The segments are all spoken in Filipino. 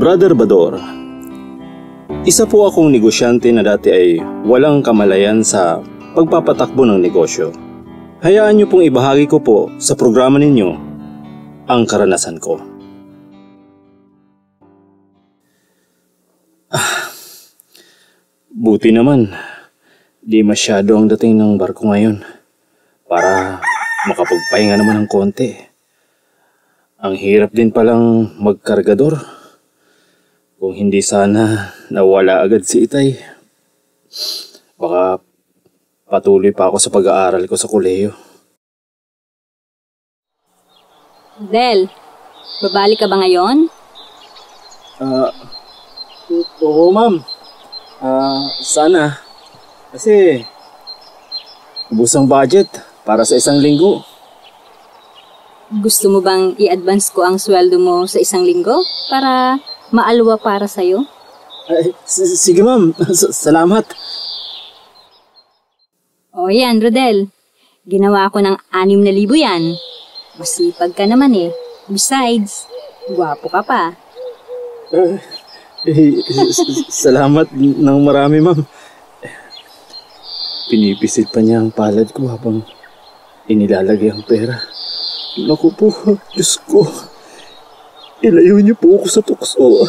Brother Bador, isa po akong negosyante na dati ay walang kamalayan sa pagpapatakbo ng negosyo. Hayaan niyo pong ibahagi ko po sa programa ninyo ang karanasan ko. Buti naman, di masyado ang dating ng barko ngayon para makapagpahinga naman ng konti. Ang hirap din palang magkargador. Kung hindi sana nawala agad si Itay, baka patuloy pa ako sa pag-aaral ko sa kolehiyo. Del, babalik ka ba ngayon? Oo ma'am. Sana. Kasi ubos ang budget para sa isang linggo. Gusto mo bang i-advance ko ang sweldo mo sa isang linggo para maalwa para sa'yo? Sige ma'am, salamat. O yan, Rodel. Ginawa ko ng 6,000 yan. Masipag ka naman eh. Besides, gwapo ka pa. Salamat ng marami ma'am. Pinipisit pa niya ang palad ko habang inilalagay ang pera. Naku po, Diyos ko. Ilayo niyo po ako sa tukso.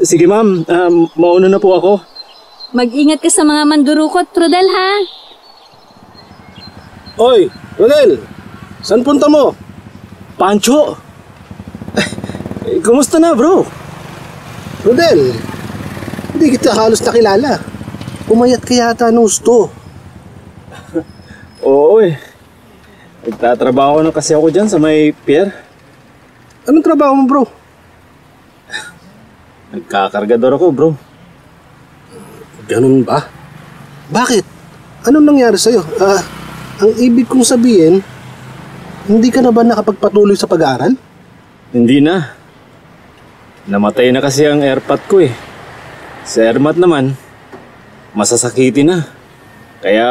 Sige ma'am, mauna na po ako. Mag-ingat ka sa mga mandurukot, Rodel, ha? Oy, Rodel! Saan punta mo? Pancho! Kumusta na bro? Rodel, hindi kita halos nakilala. Pumayat ka yata ng gusto. Oo eh. Nagtatrabaho na kasi ako dyan sa may pier. Anong trabaho mo, bro? Nagkakargador ako, bro. Ganun ba? Bakit? Anong nangyari sa'yo? Ang ibig kong sabihin, hindi ka na ba nakapagpatuloy sa pag-aaral? Hindi na. Namatay na kasi ang airpot ko eh. Sa airmat naman, masasakiti na. Kaya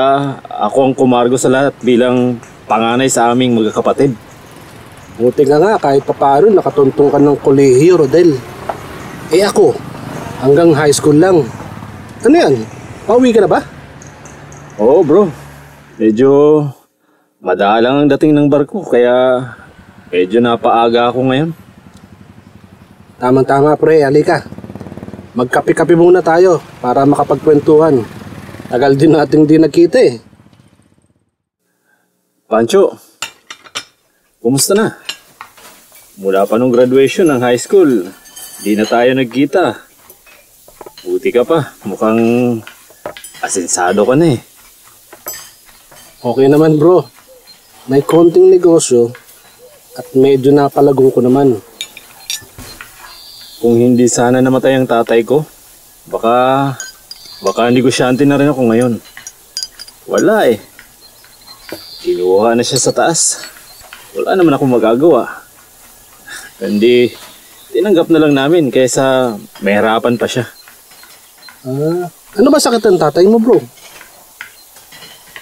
ako ang kumargo sa lahat bilang panganay sa aming magkakapatid. Buti nga kahit papaano nakatuntong ka ng kolehiyo, Rodel. Eh ako, hanggang high school lang. Ano yan? Pauwi ka na ba? Oo bro, medyo madalang ang dating ng barko kaya medyo napaaga ako ngayon. Tamang-tama pre, halika. Magkape-kape muna tayo para makapagkwentuhan. Tagal din nating di nagkita eh. Pancho, kumusta na? Mula pa nung graduation ng high school, di na tayo nagkita. Buti ka pa, mukhang asensado ka na eh. Okay naman bro, may konting negosyo at medyo napalago ko naman. Kung hindi sana namatay ang tatay ko, baka negosyante na rin ako ngayon. Wala eh. Kinuha na siya sa taas. Wala naman akong magagawa. Hindi, tinanggap na lang namin kaysa mahirapan pa siya. Ano ba sakit ng tatay mo bro?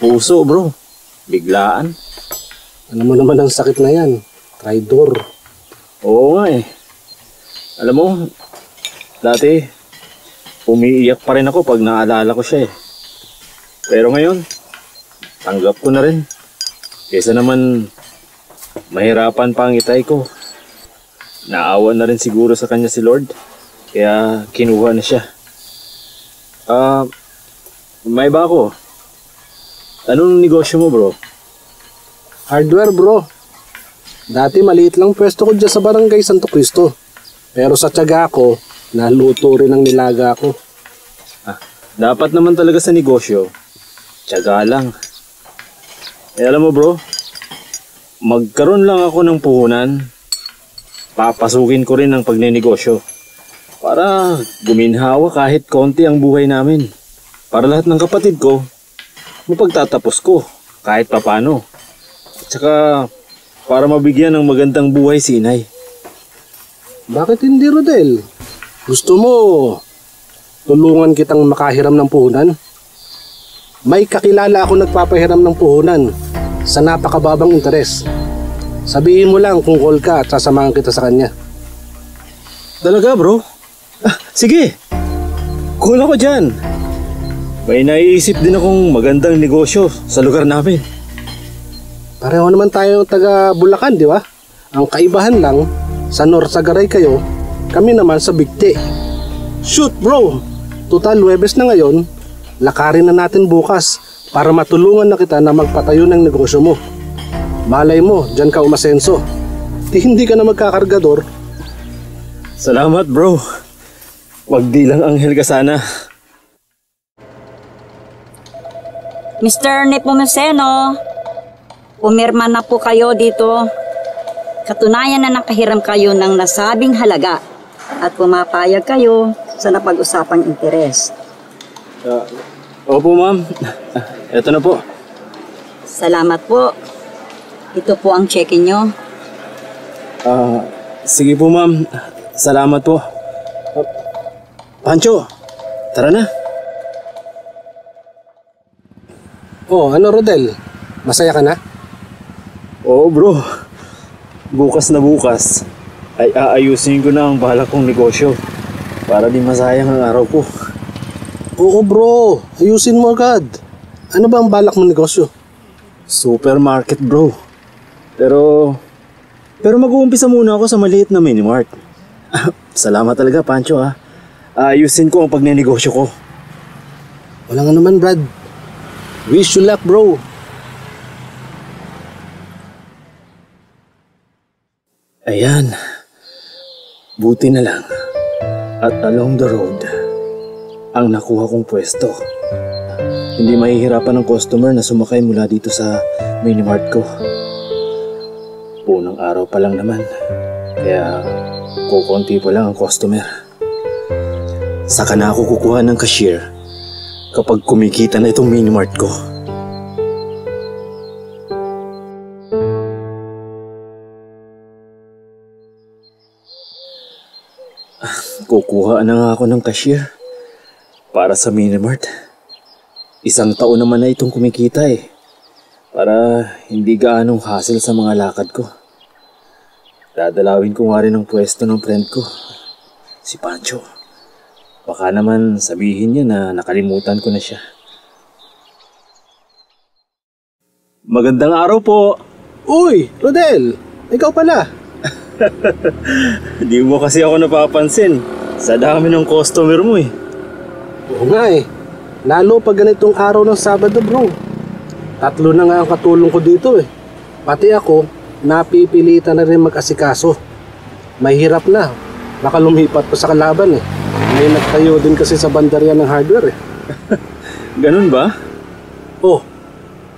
Puso bro, biglaan. Alam mo naman ang sakit na yan, traidor. Oo nga eh. Alam mo, dati umiiyak pa rin ako pag naalala ko siya eh. Pero ngayon, tanggap ko na rin. Kaysa naman mahirapan pa ang itay ko. Naawa na rin siguro sa kanya si Lord. Kaya kinuha na siya. May ba ako? Anong negosyo mo bro? Hardware bro. Dati maliit lang pwesto ko dyan sa barangay Santo Cristo. Pero sa tiyaga ko, naluto rin ang nilaga ko. Dapat naman talaga sa negosyo, tiyaga lang. Eh alam mo bro, magkaroon lang ako ng puhunan, papasukin ko rin ang pagnenegosyo. Para guminhawa kahit konti ang buhay namin. Para lahat ng kapatid ko, mapagtatapos ko kahit papano. At saka para mabigyan ng magandang buhay si inay. Bakit hindi Rodel? Gusto mo tulungan kitang makahiram ng puhunan? May kakilala ako nagpapahiram ng puhunan sa napakababang interes. Sabihin mo lang kung call ka at sasamahan kita sa kanya. Talaga bro? Sige, cool ako dyan. May naiisip din akong magandang negosyo sa lugar namin. Pareho naman tayo taga Bulacan, di ba? Ang kaibahan lang, sa Norsagaray kayo, kami naman sa Bigti. Shoot bro! Total Huwebes na ngayon, lakarin na natin bukas para matulungan na kita na magpatayo ng negosyo mo. Malay mo, dyan ka umasenso. Hindi ka na magkakargador. Salamat bro. Wag di lang anghel ka sana. Mr. Nepomuceno, pumirma na po kayo dito. Katunayan na nakahiram kayo ng nasabing halaga at pumapayag kayo sa napag-usapang interes. Opo ma'am. Eto na po. Salamat po. Ito po ang cheque nyo. Sige po ma'am. Salamat po. Pancho, tara na. Oh, ano Rodel? Masaya ka na? Oo bro. Bukas na bukas ay aayusin ko na ang balak kong negosyo para di masayang ang araw ko. Oo bro, ayusin mo agad. Ano ba ang balak mong negosyo? Supermarket bro. Pero mag-uumpisa muna ako sa maliit na minimart. Salamat talaga Pancho ha. Ayusin ko ang pagnenegosyo ko. Wala nga naman Brad. Wish you luck bro. Ayan. Buti na lang. At along the road, ang nakuha kong pwesto. Hindi mahihirapan ng customer na sumakay mula dito sa minimart ko. Unang araw pa lang naman. Kaya kukunti pa lang ang customer. Saka na ako kukuha ng cashier kapag kumikita na itong minimart ko. Kukuha na nga ako ng cashier para sa minimart. 1 taon naman na itong kumikita eh. Para hindi gaanong hassle sa mga lakad ko. Dadalawin ko nga rin ang pwesto ng friend ko, si Pancho. Baka naman sabihin niya na nakalimutan ko na siya. Magandang araw po. Uy, Rodel, ikaw pala. Di mo kasi ako napapansin. Sa dami ng customer mo eh. Oo nga eh. Lalo pag ganitong araw ng Sabado bro. 3 na nga ang katulong ko dito eh. Pati ako, napipilitan na rin mag-asikaso. Mahirap na. Baka lumipat pa sa kalaban eh. May nagtayo din kasi sa bandarya ng hardware eh. Ganun ba? Oh,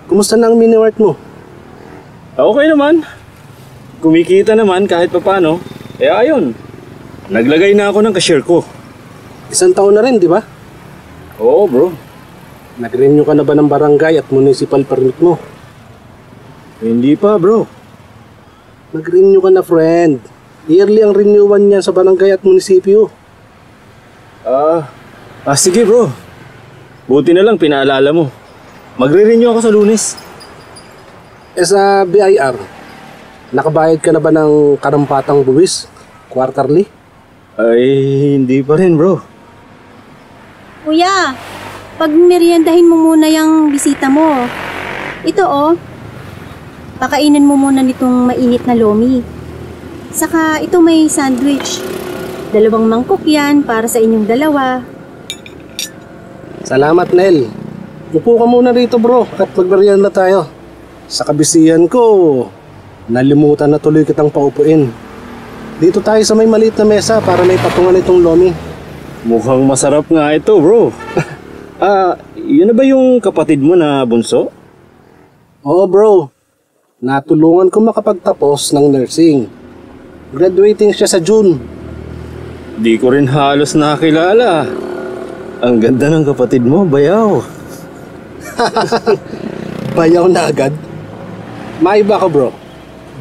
kumusta na ang minimart mo? Okay naman. Kumikita naman kahit papano. Eh ayun, naglagay na ako ng cashier ko. 1 taon na rin, di ba? Oo bro. Nag-renew ka na ba ng barangay at municipal permit mo? Hindi pa bro. Mag-renew ka na friend. Yearly ang renewal niyan sa barangay at munisipyo. Sige bro. Buti na lang pinaalala mo. Magre-renew ako sa Lunes. Sa BIR, nakabayad ka na ba ng karampatang buwis? Quarterly? Ay, hindi pa rin bro. Kuya, pagmeriendahin mo muna yung bisita mo. Ito oh, pakainin mo muna nitong mainit na lomi. Saka ito may sandwich. 2 mangkok yan para sa inyong dalawa. Salamat Nel. Upo ka muna rito bro at magmerienda tayo. Sa kabisihan ko, nalimutan na tuloy kitang paupuin. Dito tayo sa may maliit na mesa para may patungan itong lomi. Mukhang masarap nga ito bro. Yun na ba yung kapatid mo na bunso? Oo bro, natulungan ko makapagtapos ng nursing. Graduating siya sa June. Di ko rin halos nakilala. Ang ganda ng kapatid mo, bayaw. Bayaw na agad? Maiba ka bro,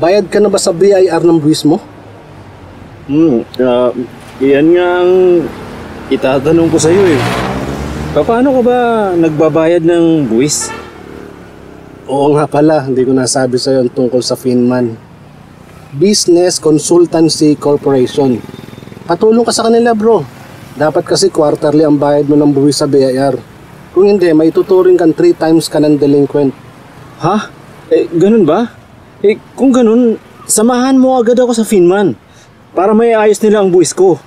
bayad ka na ba sa BIR ng buwis mo? Yan nga ang itatanong ko sa'yo eh. Paano ka ba nagbabayad ng buwis? Oo nga pala, hindi ko nasabi sa'yo ang tungkol sa Finman. Business Consultancy Corporation. Patulong ka sa kanila, bro. Dapat kasi quarterly ang bayad mo ng buwis sa BIR. Kung hindi, may tuturing kang 3 times ka ng delinquent. Ha? Ganun ba? Kung ganun, samahan mo agad ako sa Finman para may ayos nila ang buwis ko.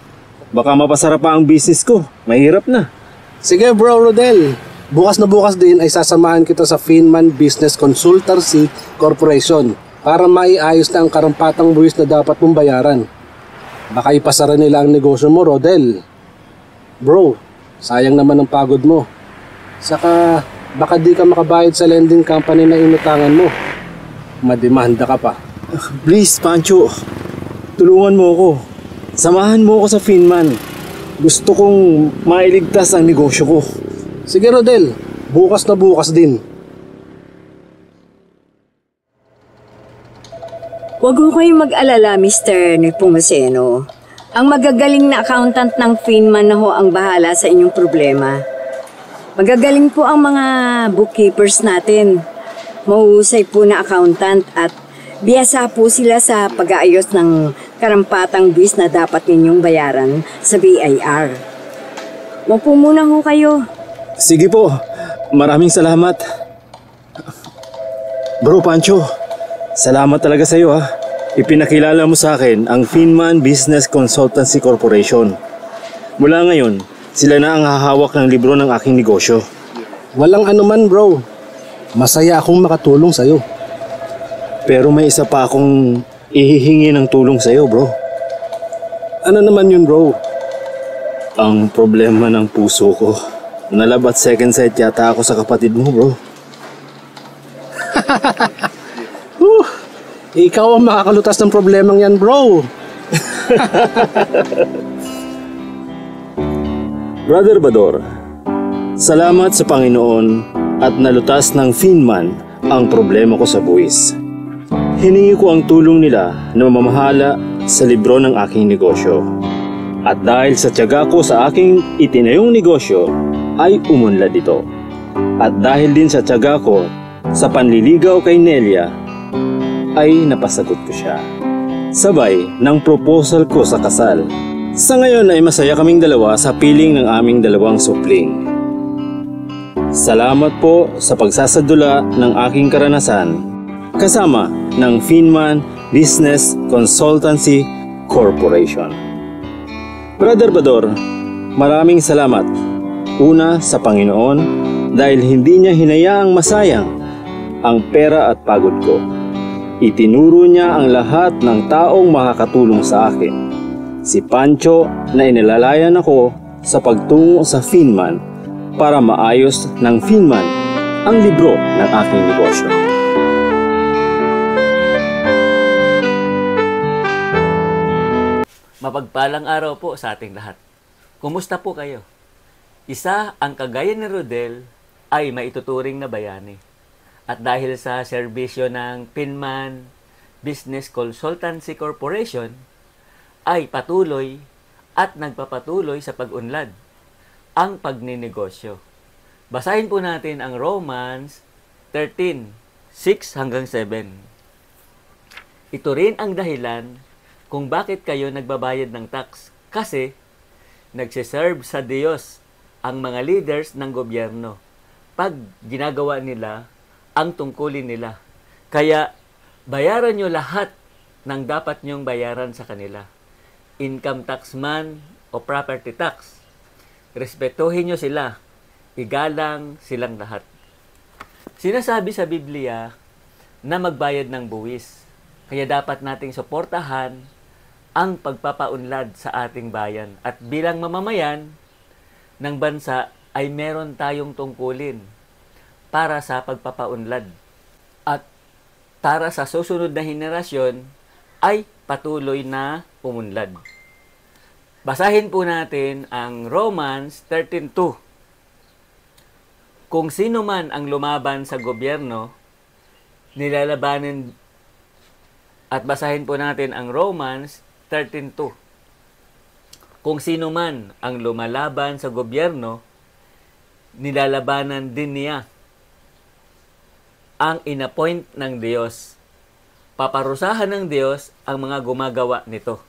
Baka mapasarap pa ang business ko. Mahirap na. Sige bro, Rodel. Bukas na bukas din ay sasamahan kita sa Finman Business Consultancy Corporation para maiayos na ang karampatang buwis na dapat mong bayaran. Baka ipasara nila ang negosyo mo, Rodel. Bro, sayang naman ang pagod mo. Saka, baka di ka makabayad sa lending company na inutangan mo. Mademanda ka pa. Please, Pancho. Tulungan mo ako. Samahan mo ako sa Finman. Gusto kong mailigtas ang negosyo ko. Sige, Rodel. Bukas na bukas din. Huwag ho kayong mag-alala, Mr. Nepomuceno. Ang magagaling na accountant ng Finman na ho ang bahala sa inyong problema. Magagaling po ang mga bookkeepers natin. Mahusay po na accountant at biyasa po sila sa pag-aayos ng karampatang buwis na dapat ninyong bayaran sa BIR. Maupo muna ho kayo. Sige po. Maraming salamat. Bro Pancho, salamat talaga sa iyo ha. Ipinakilala mo sa akin ang Finman Business Consultancy Corporation. Mula ngayon, sila na ang hahawak ng libro ng aking negosyo. Walang anuman, bro. Masaya akong makatulong sa'yo. Pero may isa pa akong ihihingi ng tulong sa'yo, bro. Ano naman yun, bro? Ang problema ng puso ko. Nalabat second sight yata ako sa kapatid mo, bro. Ikaw ang makakalutas ng problemang yan, bro. Brother Bador, salamat sa Panginoon at nalutas ng Finman ang problema ko sa buwis. Hiningi ko ang tulong nila na mamahala sa libro ng aking negosyo. At dahil sa tiyaga ko sa aking itinayong negosyo, ay umunlad ito. At dahil din sa tiyaga ko sa panliligaw kay Nelia, ay napasagot ko siya. Sabay ng proposal ko sa kasal. Sa ngayon ay masaya kaming dalawa sa piling ng aming dalawang supling. Salamat po sa pagsasadula ng aking karanasan kasama ng Finman Business Consultancy Corporation. Brother Bador, maraming salamat. Una sa Panginoon dahil hindi niya hinayaang masayang ang pera at pagod ko. Itinuro niya ang lahat ng taong makakatulong sa akin. Si Pancho na inilalayan ako sa pagtungo sa Finman para maayos ng Finman ang libro ng aking negosyo. Mapagpalang araw po sa ating lahat. Kumusta po kayo? Isa ang kagaya ni Rodel ay maituturing na bayani. At dahil sa serbisyo ng Finman Business Consultancy Corporation, ay patuloy at nagpapatuloy sa pag-unlad ang pagninegosyo. Basahin po natin ang Romans 13:6 hanggang 7. Ito rin ang dahilan kung bakit kayo nagbabayad ng tax, kasi nagsiserve sa Diyos ang mga leaders ng gobyerno pag ginagawa nila ang tungkulin nila. Kaya bayaran nyo lahat ng dapat nyong bayaran sa kanila. Income tax man o property tax. Respetuhin nyo sila. Igalang silang lahat. Sinasabi sa Biblia na magbayad ng buwis. Kaya dapat nating suportahan ang pagpapaunlad sa ating bayan. At bilang mamamayan ng bansa ay meron tayong tungkulin para sa pagpapaunlad. At para sa susunod na henerasyon ay patuloy na umunlad. Basahin po natin ang Romans 13:2. Kung sino man ang lumaban sa gobyerno, nilalabanan. At basahin po natin ang Romans 13:2. Kung sino man ang lumalaban sa gobyerno, nilalabanan din niya ang inappoint ng Diyos. Paparusahan ng Diyos ang mga gumagawa nito.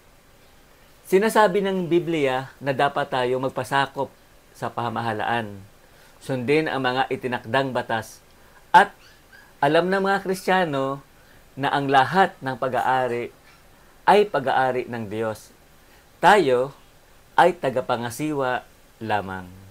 Sinasabi ng Biblia na dapat tayo magpasakop sa pamahalaan, sundin ang mga itinakdang batas, at alam ng mga Kristiyano na ang lahat ng pag-aari ay pag-aari ng Diyos. Tayo ay tagapangasiwa lamang.